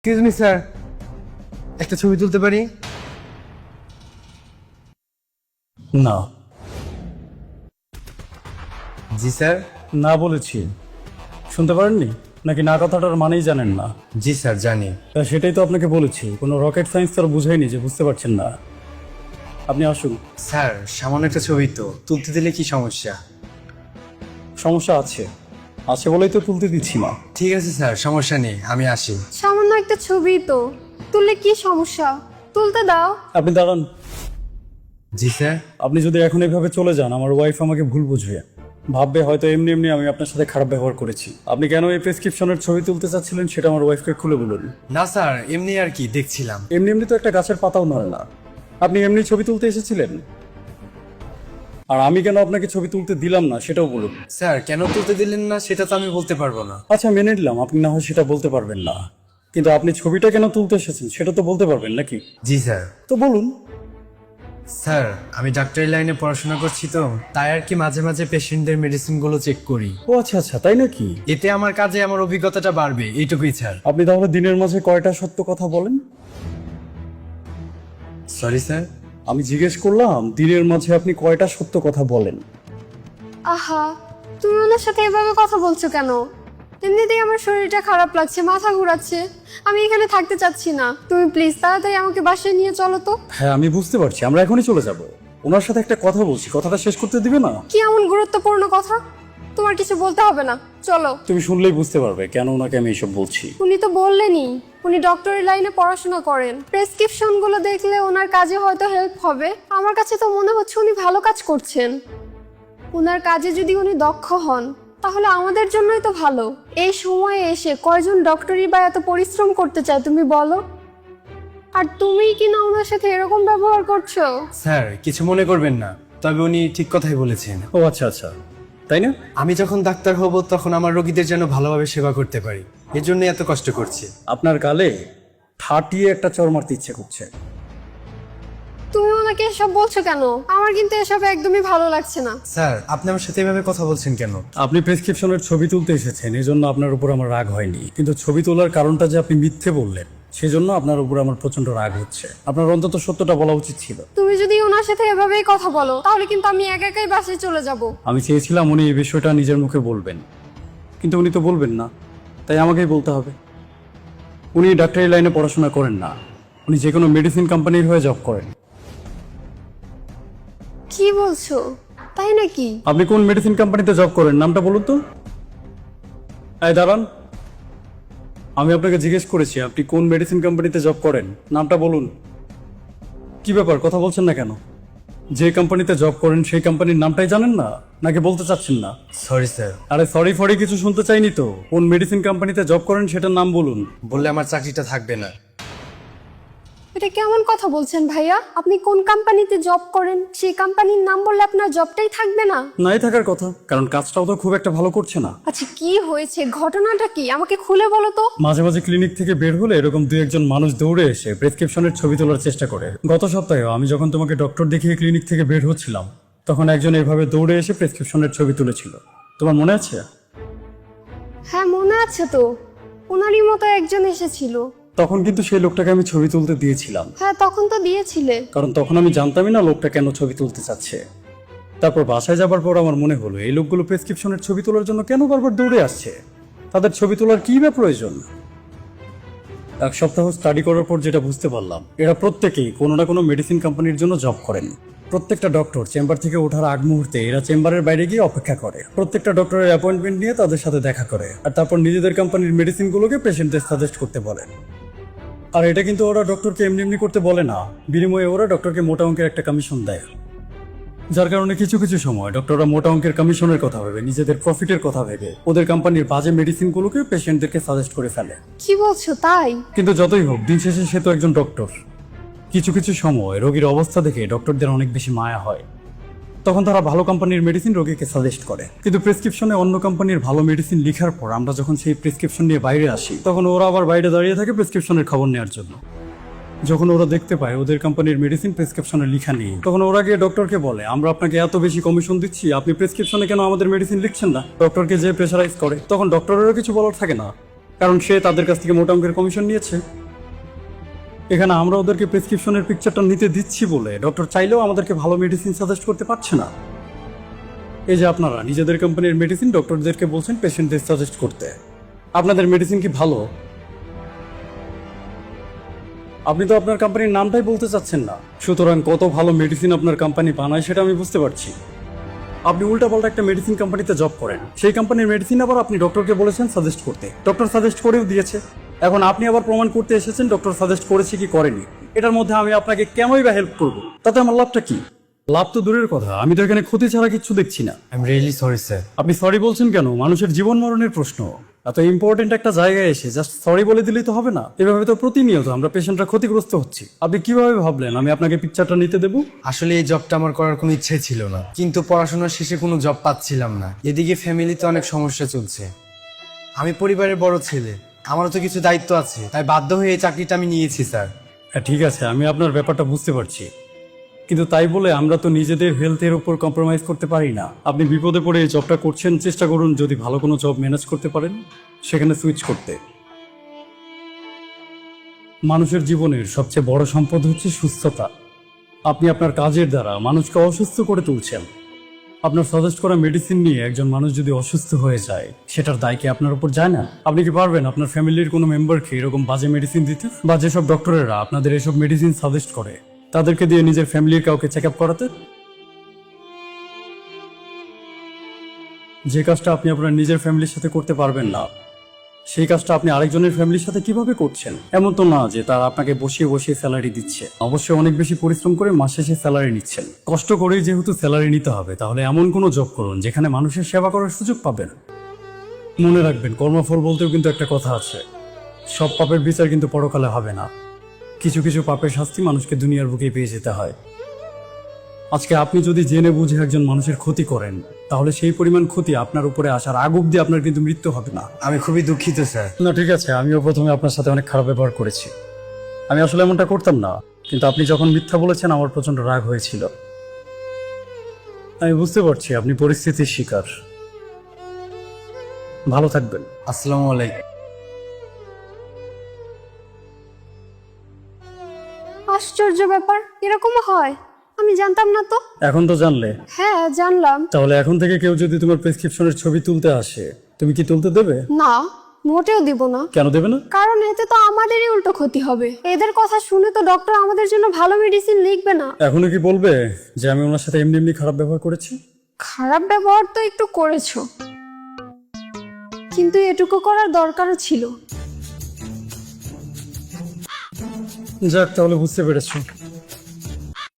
Excuse me sir, একটা ছবি তুলতে পারি? না। জি স্যার। না বলেছি, শুনতে পারেননি নাকি? না কথাটার মানেই জানেন না? জি স্যার জানি। তা সেটাই তো আপনাকে বলেছি, কোনো রকেট সায়েন্স তো আর বুঝাইনি যে বুঝতে পারছেন না। আপনি আসুন। স্যার সামান্য একটা ছবি তো, তুলতে দিলে কি সমস্যা? সমস্যা আছে, আছে বলেই তো তুলতে দিচ্ছি না। ঠিক আছে স্যার, সমস্যা নেই, আমি আসি। সামান্য একটা ছবি তো, তুললে কি সমস্যা? তুলতে দাও। আপনি দাঁড়ান। জি স্যার। আপনি যদি এখন এভাবে চলে যান, আমার ওয়াইফ আমাকে ভুল বুঝবে, ভাববে হয়তো এমনি এমনি আমি আপনার সাথে খারাপ ব্যবহার করেছি। আপনি কেন এই প্রেসক্রিপশনের ছবি তুলতে চাচ্ছিলেন সেটা আমার ওয়াইফকে খুলে বলুন। না স্যার, এমনি আর কি দেখছিলাম। এমনি এমনি তো একটা গাছের পাতাও নড়ে না। আপনি এমনি ছবি তুলতে এসেছিলেন, আর আমি কেন আপনাকে ছবি তুলতে দিলাম না সেটাও বলুন। স্যার কেন তুলতে দিলেন না সেটা তো আমি বলতে পারবো না। আচ্ছা মেনে নিলাম আপনি না হয় সেটা বলতে পারবেন না, কিন্তু আপনি ছবিটা কেন তুলতে এসেছেন সেটা তো বলতে পারবেন নাকি? জি স্যার। তো বলুন। স্যার আমি ডাক্তারি লাইনে পড়াশোনা করছি তো, তাই আর কি মাঝে মাঝে পেশেন্টদের মেডিসিনগুলো চেক করি। ও আচ্ছা আচ্ছা, তাই নাকি? এতে আমার কাজে আমার অভিজ্ঞতাটা বাড়বে, এইটুকুই স্যার। আপনি তাহলে দিনের মাঝে কয়টা সত্য কথা বলেন? Sorry sir. আমি জিজ্ঞেস করলাম দিনের মাঝে আপনি কয়টা সত্য কথা বলেন? আহা, তুমি ওনার সাথে এভাবে কথা বলছো কেন? এমনিতেই আমার শরীরটা খারাপ লাগছে, মাথা ঘোরাচ্ছে, আমি এখানে থাকতে চাচ্ছি না। তুমি প্লিজ তাড়াতাড়ি আমাকে বাসায় নিয়ে চলো তো। হ্যাঁ আমি বুঝতে পারছি, আমরা এখনই চলে যাব। ওনার সাথে একটা কথা বলছি, কথাটা শেষ করতে দিবে না? কি এমন গুরুত্বপূর্ণ কথা? তোমার কিছু বলতে হবে না, চলো। তুমি শুনলেই বুঝতে পারবে কেন ওনাকে আমি এসব বলছি। উনি তো বললেনই উনি ডক্টরি লাইনে পড়াশোনা করেন, প্রেসক্রিপশন গুলো দেখলে ওনার কাজে হয়তো হেল্প হবে। আমার কাছে তো মনে হচ্ছে উনি ভালো কাজ করছেন। ওনার কাজে যদি উনি দক্ষ হন তাহলে আমাদের জন্যই তো ভালো। এই সময়ে এসে কয়জন ডক্টরই বা এত পরিশ্রম করতে চায় তুমি বলো? আর তুমি কি না ওনার সাথে এরকম ব্যবহার করছো? স্যার কিছু মনে করবেন না, তবে উনি ঠিক কথাই বলেছেন। ও আচ্ছা আচ্ছা, তাই না? আমি যখন ডাক্তার হব তখন আমার রোগীদের যেন ভালোভাবে সেবা করতে পারি, এর জন্য এত কষ্ট করছি। আপনার গালে ঠাটিয়ে একটা চড় মারতে ইচ্ছে করছে। তুমি ওনাকে এসব বলছো কেন? আমার কিন্তু এসব একদমই ভালো লাগছে না। স্যার আপনি আমার সাথে এভাবে কথা বলছেন কেন? আপনি প্রেসক্রিপশনের ছবি তুলতে এসেছেন, এজন্য আপনার উপর আমার রাগ হয়নি, কিন্তু ছবি তোলার কারণটা যে আপনি মিথ্যে বললেন সেজন্য আপনার উপর আমার প্রচন্ড রাগ হচ্ছে। আপনার অন্তত সত্যটা বলা উচিত ছিল। তুমি যদি ওনার সাথে এভাবেই কথা বলো তাহলে কিন্তু আমি একা একাই বাসায় চলে যাব। আমি চেয়েছিলাম উনি এই বিষয়টা নিজের মুখে বলবেন, কিন্তু উনি তো বলবেন না, তাই আমাকেই বলতে হবে। উনি ডাক্তারি লাইনে পড়াশোনা করেন না, উনি যে কোনো মেডিসিন কোম্পানির হয়ে জব করেন। কি বলছো? তাই নাকি? আপনি কোন মেডিসিন কোম্পানিতে জব করেন নামটা বলুন তো। এই দাঁড়ান, আমি আপনাকে জিজ্ঞেস করেছি আপনি কোন মেডিসিন কোম্পানিতে জব করেন, নামটা বলুন। কি ব্যাপার, কথা বলছেন না কেন? যে কোম্পানিতে জব করেন সেই কোম্পানির নামটাই জানেন না, নাকি বলতে চাচ্ছেন না? Sorry sir. আরে সরি ফরি কিছু শুনতে চাইনি তো, কোন মেডিসিন কোম্পানিতে জব করেন সেটার নাম বলুন। বললে আমার চাকরিটা থাকবে না। এটা কেমন কথা বলছেন ভাইয়া? আপনি কোন কোম্পানিতে জব করেন সেই কোম্পানির নাম বললে আপনার জবটাই থাকবে না? নাই থাকার কথা, কারণ কাজটাও তো খুব একটা ভালো করছে না। আচ্ছা কি হয়েছে, ঘটনাটা কি আমাকে খুলে বলো তো। মাঝে মাঝে ক্লিনিক থেকে বের হলে এরকম দুই একজন মানুষ দৌড়ে এসে প্রেসক্রিপশনের ছবি তোলার চেষ্টা করে। গত সপ্তাহে আমি যখন তোমাকে ডক্টর দেখিয়ে ক্লিনিক থেকে বের হচ্ছিলাম তখন একজন এভাবে দৌড়ে এসে প্রেসক্রিপশনের ছবি তুলেছিল, তোমার মনে আছে? হ্যাঁ মনে আছে তো, ওনারই মতো একজন এসেছিল। তখন কিন্তু সেই লোকটাকে আমি ছবি তুলতে দিয়েছিলাম, হ্যাঁ তখন তো দিয়েছিলে। কারণ তখন আমি জানতামই না লোকটা কেন ছবি তুলতে চাচ্ছে। তারপর বাসায় যাবার পর আমার মনে হলো এই লোকগুলো প্রেসক্রিপশনের ছবি তোলার জন্য কেন বারবার দৌড়ে আসছে, তাদের ছবি তোলার কি বা প্রয়োজন। এক সপ্তাহ স্টাডি করার পর যেটা বুঝতে পারলাম, এরা প্রত্যেকেই কোনো না কোনো মেডিসিন কোম্পানির জন্য জব করেন। প্রত্যেকটা ডক্টর চেম্বার থেকে ওঠার আগ মুহূর্তে এরা চেম্বারের বাইরে গিয়ে অপেক্ষা করে, প্রত্যেকটা ডক্টরের অ্যাপয়েন্টমেন্ট নিয়ে তাদের সাথে দেখা করে, আর তারপর নিজেদের কোম্পানির মেডিসিনগুলোকে পেশেন্টদের সাজেস্ট করতে বলে। আর এটা কিন্তু ওরা ডক্টরকে এমনি এমনি করতে বলে না, বিনিময়ে ওরা ডক্টরকে মোটা অঙ্কের একটা কমিশন দেয়, যার কারণে কিছু কিছু সময় ডক্টররা মোটা অঙ্কের কমিশনের কথা ভেবে, নিজেদের প্রফিটের কথা ভেবে ওদের কোম্পানির বাজে মেডিসিনগুলোকে পেশেন্টদেরকে সাজেস্ট করে ফেলে। কি বলছো তাই? কিন্তু যতই হোক দিন শেষে সে তো একজন ডক্টর। কিছু কিছু সময় রোগীর অবস্থা দেখে ডক্টরদের অনেক বেশি মায়া হয়, তখন তারা ভালো কোম্পানির মেডিসিন রোগীকে সাজেস্ট করে। কিন্তু প্রেসক্রিপশনে অন্য কোম্পানির ভালো মেডিসিন লেখার পর আমরা যখন সেই প্রেসক্রিপশন নিয়ে বাইরে আসি তখন ওরা আবার বাইরে দাঁড়িয়ে থাকে প্রেসক্রিপশনের খবর নেওয়ার জন্য। যখন ওরা দেখতে পায় ওদের কোম্পানির মেডিসিন প্রেসক্রিপশনে লেখা নেই তখন ওরা গিয়ে ডক্টরকে বলে আমরা আপনাকে এত বেশি কমিশন দিচ্ছি, আপনি প্রেসক্রিপশনে কেন আমাদের মেডিসিন লিখছেন না? ডক্টরকে যে প্রেশারাইজ করে তখন ডক্টরেরও কিছু বলার থাকে না, কারণ সে তাদের কাছ থেকে মোটা অঙ্কের কমিশন নিয়েছে। এখানে আমরা ওদেরকে প্রেসক্রিপশনের পিকচারটা নিতে দিচ্ছি বলে ডক্টর চাইলেও আমাদেরকে ভালো মেডিসিন সাজেস্ট করতে পারছে না। এই যে আপনারা নিজেদের কোম্পানির মেডিসিন ডক্টরদেরকে বলছেন পেশেন্টদের সাজেস্ট করতে। আপনাদের মেডিসিন কি ভালো? আপনি তো আপনার কোম্পানির নামটাই বলতে চাচ্ছেন না। সুতরাং কত ভালো মেডিসিন আপনার কোম্পানি বানায় সেটা আমি বুঝতে পারছি। আপনি উল্টাপাল্টা একটা মেডিসিন কোম্পানিতে জব করেন, সেই কোম্পানির মেডিসিন আবার আপনি ডক্টরকে বলেছেন সাজেস্ট করতে, ডক্টর সাজেস্ট করেও দিয়েছে। এখন আপনি আবার প্রমাণ করতে এসেছেন ডক্টর সাজেস্ট করেছে কি করেনি। এটার মধ্যে আমি আপনাকে কেনই বা হেল্প করবো? তাতে আমার লাভটা কি? লাভ তো দূরের কথা, আমি তো এখানে ক্ষতি ছাড়া কিচ্ছু দেখছি না। I am really sorry sir. আপনি সরি বলছেন কেন? মানুষের জীবন মরণের প্রশ্ন, এত ইম্পর্টেন্ট একটা জায়গায় এসে জাস্ট সরি বলে দিলেই তো হবে না। এভাবে তো প্রতিনিয়ত আমরা পেশেন্টরা ক্ষতিগ্রস্ত হচ্ছি। আপনি কিভাবে ভাবলেন আমি আপনাকে পিকচারটা নিতে দেবো? আসলে এই জবটা আমার করার কোনো ইচ্ছে ছিল না, কিন্তু পড়াশোনার শেষে কোনো জব পাচ্ছিলাম না। এদিকে ফ্যামিলিতে অনেক সমস্যা চলছে। আমি পরিবারের বড় ছেলে, আমারও তো কিছু দায়িত্ব আছে, তাই বাধ্য হয়ে এই চাকরিটা আমি নিয়েছি স্যার। হ্যাঁ ঠিক আছে, আমি আপনার ব্যাপারটা বুঝতে পারছি, কিন্তু তাই বলে আমরা তো নিজেদের হেলথের উপর কম্প্রোমাইজ করতে পারি না। আপনি বিপদে পড়ে এই জবটা করছেন, চেষ্টা করুন যদি ভালো কোনো জব ম্যানেজ করতে পারেন সেখানে সুইচ করতে। মানুষের জীবনের সবচেয়ে বড় সম্পদ হচ্ছে সুস্থতা। আপনি আপনার কাজের দ্বারা মানুষকে অসুস্থ করে তুলছেন। আপনার সাজেস্ট করা মেডিসিন নিয়ে একজন মানুষ যদি অসুস্থ হয়ে যায়, সেটার দায় কি আপনার উপর যায় না? আপনি কি পারবেন আপনার ফ্যামিলির কোনো মেম্বারকে এরকম বাজে মেডিসিন দিতে? বা যেসব ডক্টরেরা আপনাদের এসব মেডিসিন সাজেস্ট করে তাদেরকে দিয়ে নিজের ফ্যামিলির কাউকে চেক আপ করাতে? যে কাজটা আপনি আপনার নিজের ফ্যামিলির সাথে করতে পারবেন না, সেই কাজটা আপনি আরেকজনের ফ্যামিলির সাথে কিভাবে করছেন? এমন তো না যে তারা আপনাকে বসিয়ে বসিয়ে স্যালারি দিচ্ছে, অবশ্যই অনেক বেশি পরিশ্রম করে মাস শেষে স্যালারি নিচ্ছেন। কষ্ট করেই যেহেতু স্যালারি নিতে হবে, তাহলে এমন কোনো জব করুন যেখানে মানুষের সেবা করার সুযোগ পাবেন। মনে রাখবেন, কর্মফল বলতেও কিন্তু একটা কথা আছে, সব পাপের বিচার কিন্তু পরকালে হবে না। কিছু কিছু পাপের শাস্তি মানুষকে দুনিয়ার বুকেই পেয়ে যেতে হয়। আজকে আপনি যদি জেনে বুঝে একজন মানুষের ক্ষতি করেন, তাহলে সেই পরিমাণ ক্ষতি আপনার উপরে আসার আগ অব্দি আপনার কিন্তু মৃত্যু হবে না। আমি খুবই দুঃখিত স্যার। না ঠিক আছে, আমিও প্রথমে আপনার সাথে অনেক খারাপ ব্যবহার করেছি। আমি আসলে এমনটা করতাম না, কিন্তু আপনি যখন মিথ্যা বলেছেন আমার প্রচন্ড রাগ হয়েছিল। আমি বুঝতে পারছি আপনি পরিস্থিতির শিকার। ভালো থাকবেন। আসসালামু আলাইকুম। আশ্চর্য ব্যাপার, এরকমও হয়, আমি জানতাম না তো। এখন তো জানলে। হ্যাঁ জানলাম। তাহলে এখন থেকে কেউ যদি তোমার প্রেসক্রিপশনের ছবি তুলতে আসে, তুমি কি তুলতে দেবে? না, মোটেও দিব না। কেন দেবে না? কারণ এতে তো আমাদেরই উল্টো ক্ষতি হবে। এদের কথা শুনে তো ডক্টর আমাদের জন্য ভালো মেডিসিন লিখবে না। এখনো কি বলবে যে আমি ওনার সাথে এমনি এমনি খারাপ ব্যবহার করেছি? খারাপ ব্যবহার তো একটু করেছো, কিন্তু এটুকু করার দরকারও ছিল। যাক, তাহলে বুঝতে পেরেছো।